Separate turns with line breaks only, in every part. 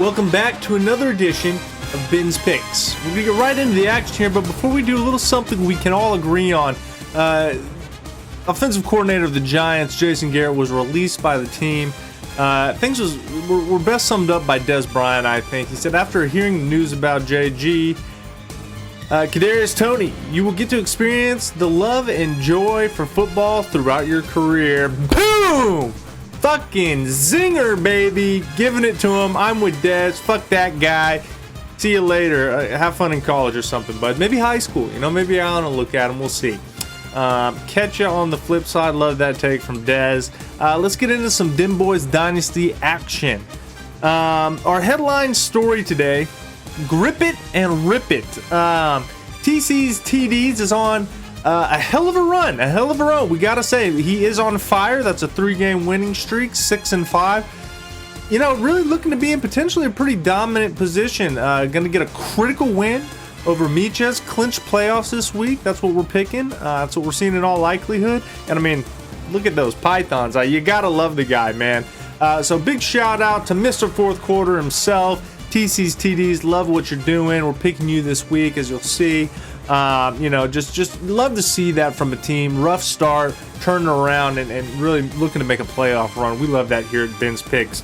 Welcome back to another edition of Ben's Picks. We're going to get right into the action here, but before we do, a little something we can all agree on. Offensive coordinator of the Giants, Jason Garrett, was released by the team. Things were best summed up by Des Bryant, I think. He said, after hearing the news about JG, Kadarius Toney, you will get to experience the love and joy for football throughout your career. Boom! Fucking zinger, baby. Giving it to him. I'm with Des. Fuck that guy. See you later. Have fun in college or something, bud. Maybe high school. Maybe I want to look at him. We'll see. Catch you on the flip side. Love that take from Des. Let's get into some Boyz Dynasty action. Our headline story today, grip it and rip it. TC's TDs is on a hell of a run. We gotta say, he is on fire. That's a 3-game winning streak, 6-5. Really looking to be in potentially a pretty dominant position. Gonna get a critical win over Miches, clinch playoffs this week. That's what we're picking. That's what we're seeing in all likelihood. And I mean, look at those Pythons. You gotta love the guy, man. So big shout out to Mr. Fourth Quarter himself. TC's TDs, love what you're doing. We're picking you this week, as you'll see. Just love to see that from a team. Rough start, turning around, and really looking to make a playoff run. We love that here at Ben's Picks.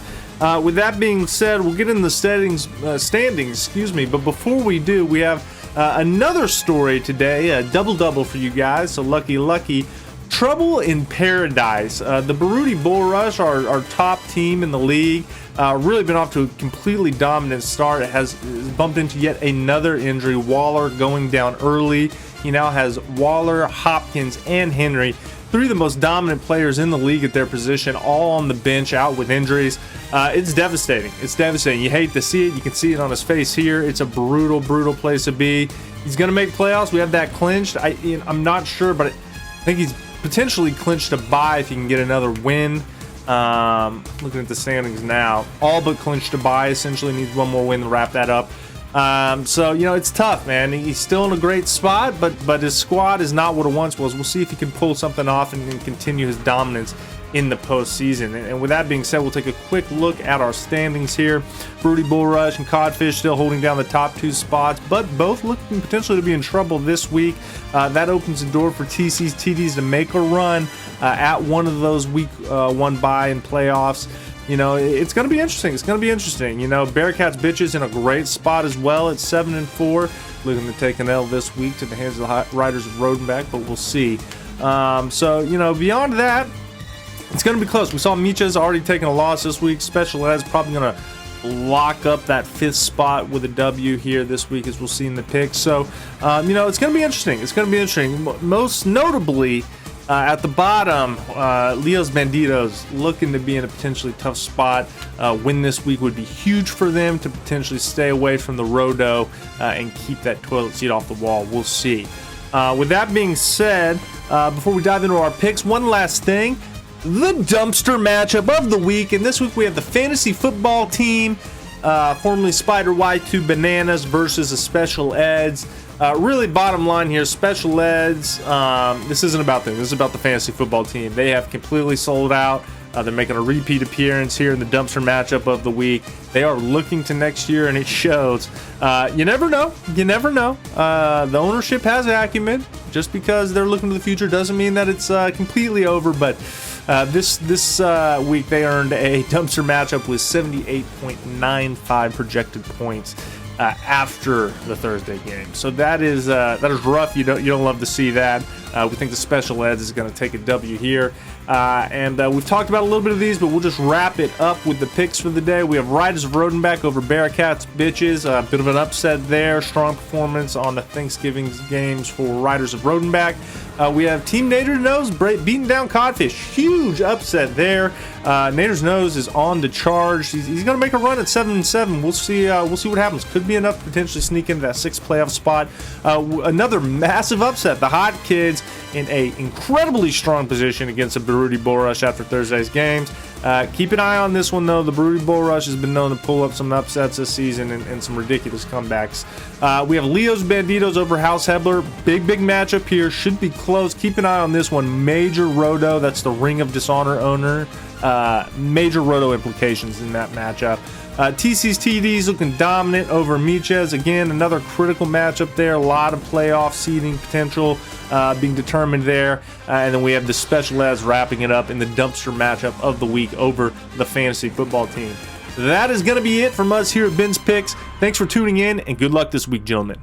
With that being said, we'll get into the standings, but before we do, we have another story today, a double-double for you guys, so lucky. Trouble in Paradise. The Baruti Bull Rush, our top team in the league, really been off to a completely dominant start. It has bumped into yet another injury. Waller going down early. He now has Waller, Hopkins, and Henry, 3 of the most dominant players in the league at their position, all on the bench out with injuries. It's devastating. You hate to see it. You can see it on his face here. It's a brutal place to be. He's going to make playoffs. We have that clinched. I'm not sure, but I think he's potentially clinched a bye if he can get another win. Looking at the standings now, all but clinched a bye. Essentially needs one more win to wrap that up. It's tough, man. He's still in a great spot, but his squad is not what it once was. We'll see if he can pull something off and continue his dominance in the postseason. And with that being said, we'll take a quick look at our standings here. Baruti Bull Rush and Codfish still holding down the top 2 spots, but both looking potentially to be in trouble this week. That opens the door for TC's TDs to make a run at one of those week 1 bye in playoffs. It's going to be interesting. Bearcats Bitches in a great spot as well at 7-4. Looking to take an L this week to the hands of the Riders of Rodenbach, but we'll see. Beyond that, it's going to be close. We saw Miches already taking a loss this week. Special Ed's probably going to lock up that 5th spot with a W here this week, as we'll see in the picks. So, it's going to be interesting. Most notably, at the bottom, Leo's Banditos looking to be in a potentially tough spot. Win this week would be huge for them to potentially stay away from the Rodo and keep that toilet seat off the wall. We'll see. With that being said, before we dive into our picks, one last thing. The dumpster matchup of the week. And this week we have the fantasy football team, formerly Spider Y2 Bananas versus the Special Eds. Really, bottom line here, Special Eds, this isn't about them. This is about the fantasy football team. They have completely sold out. They're making a repeat appearance here in the dumpster matchup of the week. They are looking to next year, and it shows. You never know. The ownership has acumen. Just because they're looking to the future doesn't mean that it's completely over. But this week, they earned a dumpster matchup with 78.95 projected points after the Thursday game. So that is rough. You don't love to see that. We think the Special Eds is going to take a W here. And we've talked about a little bit of these, but we'll just wrap it up with the picks for the day. We have Riders of Rodenbach over Bearcats Bitches. A bit of an upset there. Strong performance on the Thanksgiving games for Riders of Rodenbach. We have Team Nader's Nose beating down Codfish. Huge upset there. Nader's Nose is on the charge. He's going to make a run at 7-7. We'll see what happens. Could be enough to potentially sneak into that 6th playoff spot. Another massive upset. The Hot Kids in a incredibly strong position against the Baruti Bull Rush after Thursday's games. Keep an eye on this one, though. The Broody Bull Rush has been known to pull up some upsets this season and some ridiculous comebacks. We have Leo's Banditos over House Hebler. Big matchup here. Should be close. Keep an eye on this one. Major Roto, that's the Ring of Dishonor owner. Major Roto implications in that matchup. TC's TD's looking dominant over Michez. Again, another critical matchup there. A lot of playoff seeding potential being determined there. And then we have the Special Eds wrapping it up in the dumpster matchup of the week over the fantasy football team. That is going to be it from us here at Ben's Picks. Thanks for tuning in, and good luck this week, gentlemen.